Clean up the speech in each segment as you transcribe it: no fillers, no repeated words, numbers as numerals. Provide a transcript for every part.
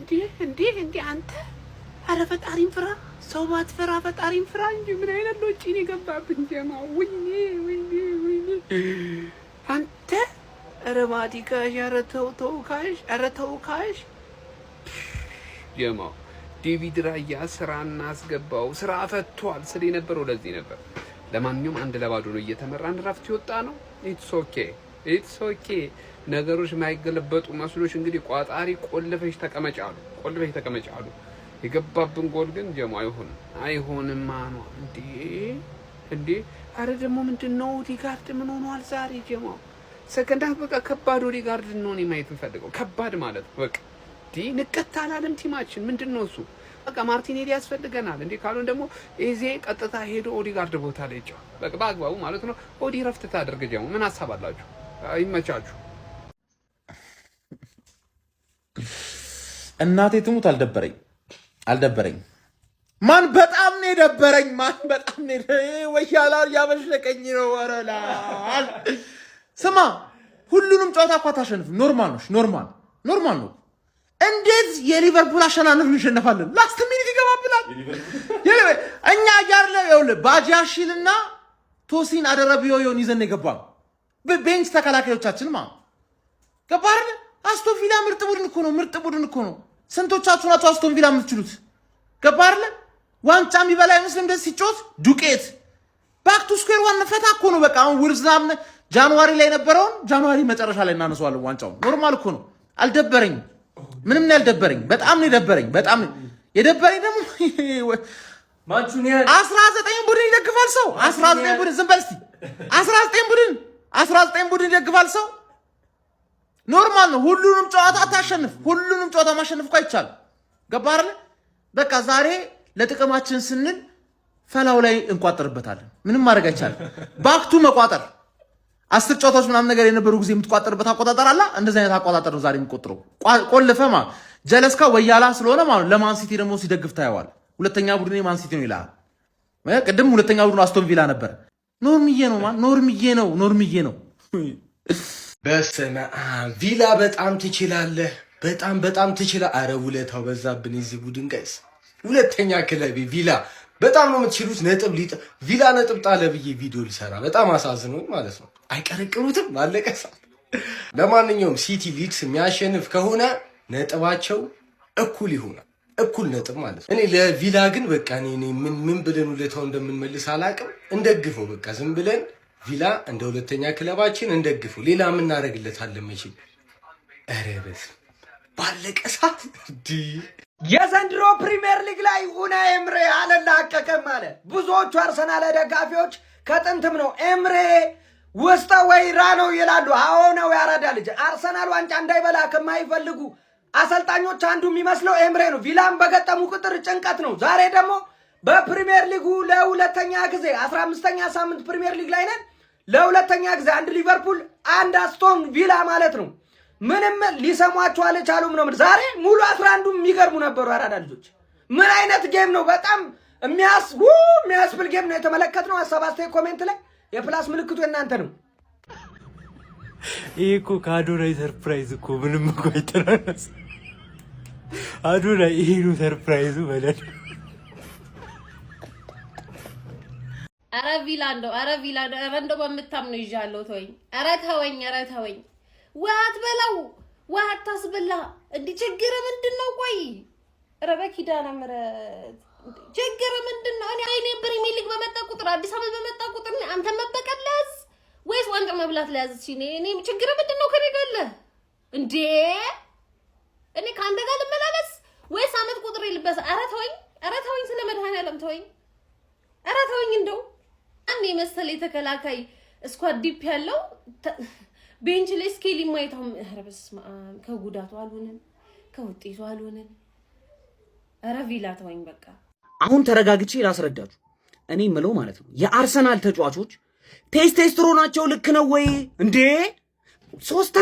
እንዴ አንተ አረ ፈጣሪን ፍራ ሰው ባትፈራ ፈጣሪን ፍራ እንጂ ምን አይነት ሎጪ ነው የገባብን ጀማ ወይኔ አንተ አረ ማዲጋሽ አረ ተው ካሽ ጀማ ዴቪድ ራያ ስራ እናስገባው ስራ ፈቷል ስለ የነበረው ለዚህ ነበር። ለማንኛውም አንድ ለባዶ ነው እየተመራን ረፍት ይወጣ ነው። ኢትስ ኦኬ ነገሮች ማይገለበጡ መስሎሽ እንግዲህ ቋጣሪ ቆልፈሽ ተቀመጫሉ። የገባብን ጎል ግን ጀማ አይሆንም ማኗ እንዴ አረ ደግሞ ምንድነው ኦዲጋርድ ምን ሆኗል ዛሬ ጀማ ሰከንዳት በቃ ከባድ ኦዲጋርድ ነው ማየት እንፈልገው ከባድ ማለት በቃ ንቀት አላለም ቲማችን ምንድነው እሱ በቃ ማርቲኔሊ ያስፈልገናል እንዴ ካሉን ደግሞ ኤዜ ቀጥታ ሄዶ ኦዲጋርድ ቦታ ላይ ይጫው በቃ ባግባቡ ማለት ነው። ኦዲ ረፍት ታደርግ ጀማ ምን ሐሳብ አላችሁ? ይመቻችሁ። እናቴ ትሙት አልደበረኝ ማን በጣም ነው የደበረኝ ወያላ ያበሽለቀኝ ነው ወረላል ስማ ሁሉንም ጨዋታ እኮ አታሸንፍም ኖርማል ነው እንዴት የሊቨርፑል አሸናነፍ እንሸነፋለን ላስት ሚኒት ይገባብናል እኛ ያርለ ይኸውልህ ባጃሺልና ቶሲን አደረቢዮን ይዘን የገባን በቤንች ተከላካዮቻችን ማለት ገባህ አይደል አስቶን ቪላ ምርጥ ቡድን እኮ ነው ስንቶቻችሁ ናችሁ አስቶን ቪላ የምትችሉት ገባህ አይደል ዋንጫ የሚበላ አይመስልም እንደዚህ ሲጮት ዱቄት ባክ ቱ ስኩዌር ዋን ፈታ እኮ ነው በቃ አሁን ውርዛም ጃንዋሪ ላይ ነበረውን ጃንዋሪ መጨረሻ ላይ እናነሳዋለን ዋንጫው ኖርማል እኮ ነው አልደበረኝም ምንም ነው ያልደበረኝ በጣም ነው የደበረኝ ደግሞ ማንቹኒያን 19 ቡድን ይደግፋል ሰው 19 ቡድን ዝም በል እስቲ 19 ቡድን ይደግፋል ሰው ኖርማል ነው ሁሉንም ጨዋታ ማሸነፍ እኮ አይቻልም ገባህ አይደል በቃ ዛሬ ለጥቅማችን ስንል ፈላው ላይ እንቋጥርበታለን ምንም ማድረግ አይቻልም ባክቱ መቋጠር 10 ጨዋታዎች ምናምን ነገር የነበሩ ጊዜ የምትቋጥርበት አቆጣጠር አለ እንደዛ አይነት አቆጣጠር ነው ዛሬ የሚቆጥረው ቆልፈማ ጀለስካ ወያላ ስለሆነ ማለት ለማን ሲቲ ደግሞ ሲደግፍ ታየዋል ሁለተኛ ቡድን ማን ሲቲ ነው ይላል ቅድም ሁለተኛ ቡድን አስቶን ቪላ ነበር ኖርምዬ ነው በስመ አብ ቪላ በጣም ትችላለህ በጣም ትችላለህ አረ ውለታው በዛብን እዚህ ቡድን ጋይስ ሁለተኛ ክለብ ቪላ በጣም ነው የምትችሉት ቪላ ነጥብ ጣለ ብዬ ቪዲዮ ሊሰራ በጣም አሳዝኖኝ ማለት ነው አይቀረቅሩትም ባለቀሳ ለማንኛውም ሲቲ ሊድስ የሚያሸንፍ ከሆነ ነጥባቸው እኩል ይሆናል እኩል ነጥብ ማለት ነው እኔ ለቪላ ግን በቃ እኔ ምን ብለን ውለታው እንደምንመልስ አላቅም እንደግፈው በቃ ዝም ብለን ቪላ እንደ ሁለተኛ ክለባችን እንደግፈው ሌላ ምን እናደርግለታለን መቼም ኧረ በስመ ባለቀሳ የዘንድሮ ፕሪሚየር ሊግ ላይ ኡናይ ኤምሬ አልላቀቅም አለ። ብዙዎቹ አርሰናል ደጋፊዎች ከጥንትም ነው ኤምሬ ውስጠ ወይራ ነው ይላሉ። አዎ ነው ያራዳ ልጅ። አርሰናል ዋንጫ እንዳይበላ ከማይፈልጉ አሰልጣኞች አንዱ የሚመስለው ኤምሬ ነው። ቪላን በገጠሙ ቁጥር ጭንቀት ነው። ዛሬ ደግሞ በፕሪሚየር ሊጉ ለሁለተኛ ጊዜ 15ኛ ሳምንት ፕሪሚየር ሊግ ላይ ነን። ለሁለተኛ ጊዜ አንድ ሊቨርፑል አንድ አስቶን ቪላ ማለት ነው ምንም ሊሰሟቸው አልቻሉም ነው። ዛሬ ሙሉ 11ዱ የሚገርሙ ነበሩ አራዳ ልጆች። ምን አይነት ጌም ነው! በጣም የሚያስብል ጌም ነው የተመለከትነው። ሀሳብ አስተያየት ኮሜንት ላይ የፕላስ ምልክቱ እናንተ ነው። ይሄ እኮ ከአዶናይ ሰርፕራይዝ እኮ ምንም እኮ አይተናነስ። አዶናይ ይሄ ነው ሰርፕራይዙ በለን። ኧረ ቪላ እንደው በምታምነው ይዣለሁ። ተወኝ። ውሃ አትበላው፣ ውሃ አታስበላ። እንዲህ ችግር ምንድነው? ቆይ ኧረ በኪዳነ ምሕረት ችግር ምንድነው? እኔ ፕሪሚየር ሊግ በመጣ ቁጥር አዲስ አበባ በመጣ ቁጥር አንተ መበቀል ለያዝ ወይስ ዋንጫ መብላት ለያዝ? እኔ ችግር ምንድነው? ከኔ ጋር እንዴ እኔ ካንተ ጋር ልመላለስ ወይስ አመት ቁጥር ይልበስ? ኧረ ተወኝ፣ ስለ መድኃኒዓለም ተወኝ። ኧረ ተወኝ። እንደው አንዴ መሰለ የተከላካይ ስኳድ ዲፕ ያለው ቤንች ላይ ስኬሊ ማይታው በስመ አብ ከጉዳቱ አልሆነን ከውጤቱ አልሆነን። ኧረ ቪላ ተወኝ በቃ። አሁን ተረጋግቼ ላስረዳችሁ። እኔ ምለው ማለት ነው የአርሰናል ተጫዋቾች ቴስቴስትሮናቸው ልክ ነው ወይ እንዴ? 3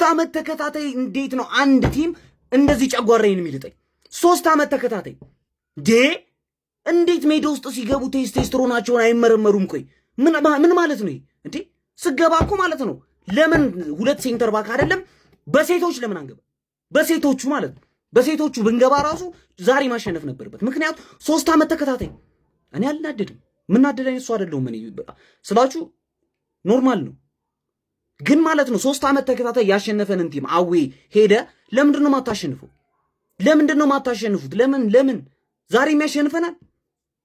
አመት ተከታታይ እንዴት ነው አንድ ቲም እንደዚህ ጨጓራዬን የሚልጠኝ? 3 አመት ተከታታይ እንዴ! እንዴት ሜዳ ውስጥ ሲገቡ ቴስቴስትሮናቸውን አይመረመሩም? ቆይ ምን ማለት ነው እንዴ? ስገባ እኮ ማለት ነው ለምን 2 ሴንተር ባክ አይደለም በሴቶች ለምን አንገባ? በሴቶቹ ማለት ነው። በሴቶቹ ብንገባ ራሱ ዛሬ ማሸነፍ ነበረበት። ምክንያቱም 3 ዓመት ተከታታይ እኔ አልናደድም። ምናደደኝ እሱ አይደለሁም። እኔ ስላችሁ ኖርማል ነው፣ ግን ማለት ነው 3 ዓመት ተከታታይ ያሸነፈንን ቲም አዌ ሄደ። ለምንድን ነው የማታሸንፈው? ለምንድን ነው የማታሸንፉት? ለምን ዛሬም ያሸንፈናል?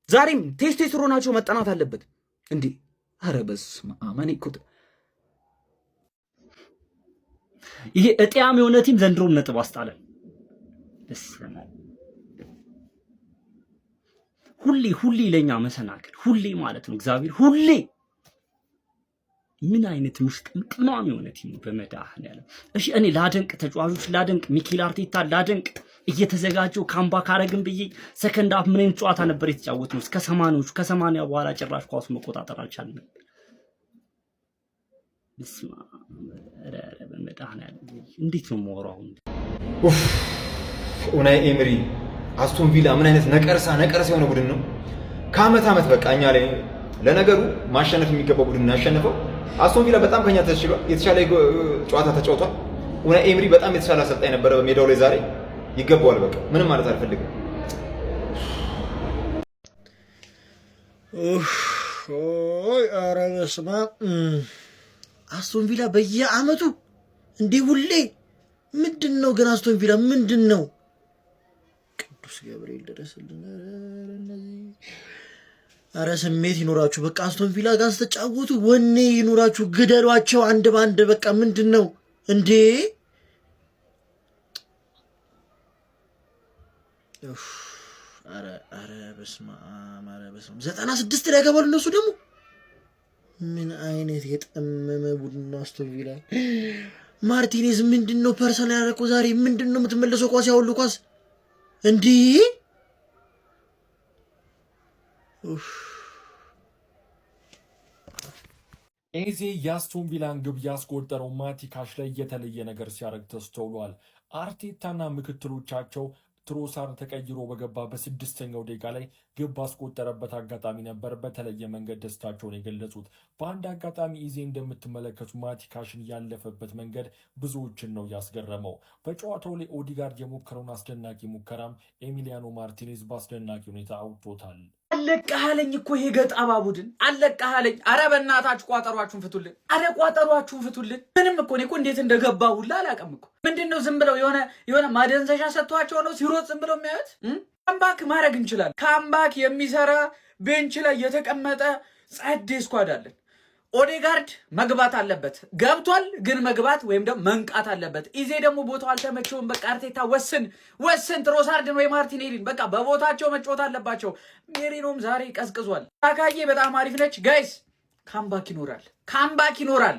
ዛሬም ቴስቴስትሮናቸው መጠናት አለበት እንዴ! ኧረ በስመ አብ እኔ እኮ ይሄ እጥያም የሆነ ቲም ዘንድሮም ነጥብ አስጣለን። ሁሌ ለኛ መሰናክል ሁሌ ማለት ነው። እግዚአብሔር ሁሌ ምን አይነት ሙሽቅምቅማም የሆነ ቲም ነው በመድኃኒዓለም። እሺ እኔ ላደንቅ፣ ተጫዋቾች ላደንቅ፣ ሚኬል አርቴታ ላደንቅ፣ እየተዘጋጀው ካምባክ አረግን ብዬ ሰከንድ አፍ ምን ጨዋታ ነበር የተጫወት ነው እስከ 80ዎቹ ከ80 በኋላ ጭራሽ ኳሱ መቆጣጠር አልቻልንም። እስማ በመድኃኒዓለም እንዴት ነው የማወራው? ኡናይ ኤምሪ አስቶን ቪላ ምን አይነት ነቀርሳ የሆነ ቡድን ነው። ከአመት ዓመት በቃ እኛ ላይ ለነገሩ ማሸነፍ የሚገባው ቡድን ያሸነፈው። አስቶን ቪላ በጣም ከኛ የተሻለ ጨዋታ ተጫውቷል። ኡናይ ኤምሪ በጣም የተሻለ አሰልጣኝ ነበረ በሜዳው ላይ ዛሬ ይገባዋል። በቃ ምንም ማለት አልፈልግም። ኧረ በስመ አብ አስቶን ቪላ በየአመቱ እንዴ ሁሌ ምንድን ነው ግን? አስቶን ቪላ ምንድን ነው? ቅዱስ ገብርኤል ደረሰልን። ኧረ ስሜት ይኖራችሁ በቃ። አስቶን ቪላ ጋር ስትጫወቱ ወኔ ይኖራችሁ፣ ግደሏቸው አንድ ባንድ። በቃ ምንድን ነው እንዴ? ኧረ በስመ አብ 96 ላይ ገባሉ እነሱ ደግሞ። ምን አይነት የጠመመ ቡድን አስቶን ቪላ። ማርቲኔዝ ምንድን ነው ፐርሰናል ያደረገው ዛሬ? ምንድን ነው የምትመለሰው ኳስ ያውሉ ኳስ እንዲህ ኤዜ የአስቶን ቪላን ግብ ያስቆጠረው ማቲ ካሽ ላይ የተለየ ነገር ሲያደርግ ተስተውሏል። አርቴታና ምክትሎቻቸው ትሮሳር ተቀይሮ በገባ በ6ኛው ደቂቃ ላይ ግብ ባስቆጠረበት አጋጣሚ ነበር በተለየ መንገድ ደስታቸውን የገለጹት። በአንድ አጋጣሚ ኢዜ እንደምትመለከቱ ማቲ ካሽን ያለፈበት መንገድ ብዙዎችን ነው ያስገረመው። በጨዋታው ላይ ኦዲጋርድ የሞከረውን አስደናቂ ሙከራም ኤሚሊያኖ ማርቲኔዝ በአስደናቂ ሁኔታ አውጥቶታል። አለቀሃለኝ እኮ ይሄ ገጣባ ቡድን አለቀሃለኝ። አረ በእናታችሁ ቋጠሯችሁን ፍቱልን። አረ ቋጠሯችሁን ፍቱልን። ምንም እኮ እኔ እኮ እንዴት እንደገባ ሁላ አላውቅም እኮ። ምንድነው ዝም ብለው የሆነ ማደንዘሻ ሰጥቷቸው ነው ሲሮጥ ዝም ብለው የሚያዩት? ካምባክ ማድረግ እንችላለን። ካምባክ የሚሰራ ቤንች ላይ የተቀመጠ ጸዴ ስኳድ አለን። ኦዴጋርድ መግባት አለበት። ገብቷል፣ ግን መግባት ወይም ደግሞ መንቃት አለበት። ኢዜ ደግሞ ቦታው አልተመቸውም። በቃ አርቴታ ወስን ትሮሳርድን ወይ ማርቲኔሊን በቃ በቦታቸው መጫወት አለባቸው። ሜሪኖም ዛሬ ቀዝቅዟል። ታካዬ በጣም አሪፍ ነች። ጋይስ ካምባክ ይኖራል።